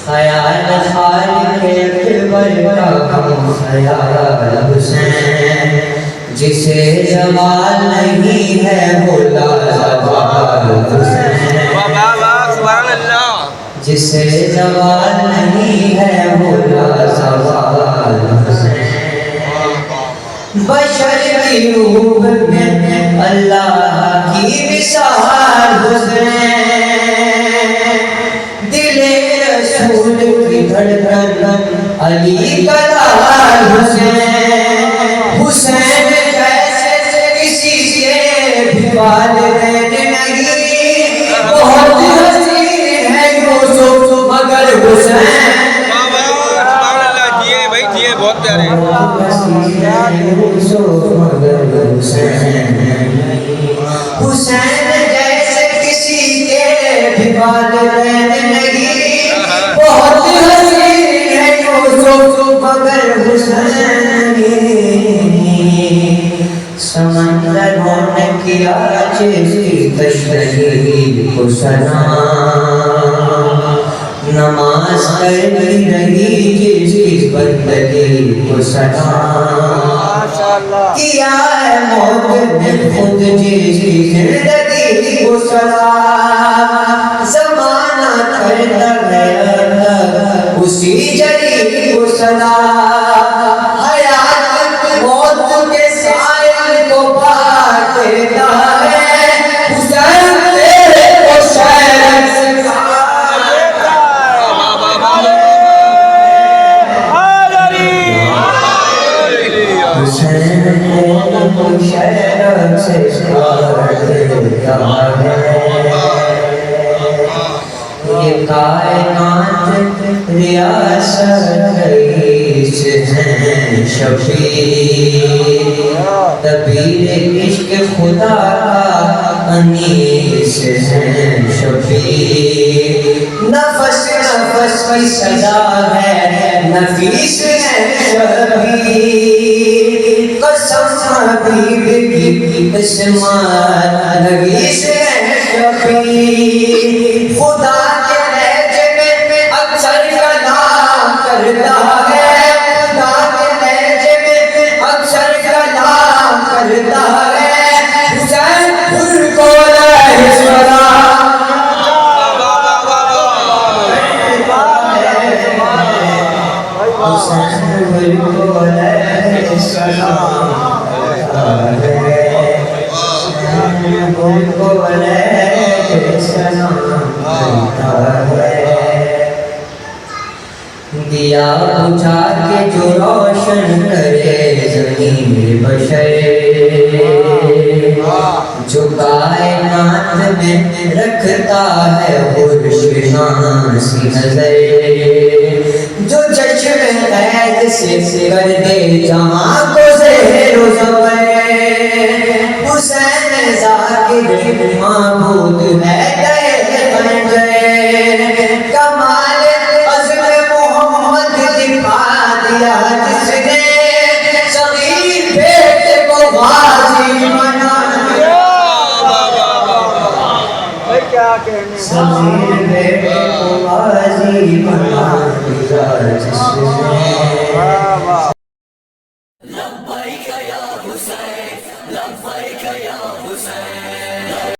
خیال خالق اکبر کا ہم خیال حسین، جسے زوال نہیں ہے وہ لازوال حسین، جسے زوال نہیں ہے وہ لازوال حسین، بشر کی روح میں اللہ کی مثال حسین، دل رسول کی دھڑکن علی کا لال حسین، حسین جیسے کسی کے بھی والدین نہیں، بہت حسین ہے یوسف مگر حسین، بہت پیارے حسین جیسے کسی کے بھی والدین نہیں، بہت حسین ہے یوسف مگر حسین، سمندروں نے کیا جس کی تشریح کو سلام، نماز کرتی رہی جس کی بندگی کو سلام، کیا ہے موت نے خود جس کی زندگی کو سلام، زمانہ کرتا ہے اسی جری کو سلام، حیات موت کے سائل کو پار دیتا ہے، حسین تیرے کو شہر سے شہر سے دیتا ہے، یہ کائنات ریاست رئیس ہیں شفیع، دبیر عشق خدا کا انیس ہیں شفیع، نفس نفس کی سزا ہے نفیس ہے شفیع، قسم حبیب کی قسمت نویس ہے شفیع، خدا کے لہجے میں اکثر کلام کرتا ہے، خدا کے لہجے میں اکثر کلام کرتا ہے، حسین ان کو علیہ السلام، حسین ان کو علیہ السلام، دیا بجھا کے جو روشن کرے زمین بشر، جو کائنات میں رکھتا ہے خورشیداں سی نظر، جو چشم قید سے کر دے جہاں کو زہر و زبر، حسین ذاکر معبود ہے گئے بن گئے، کمال عزم محمد دکھا دیا جس نے، صغیر بیٹے کو غازی بنا دیا، صغیر بیٹے کو غازی بنا دیا جس نے،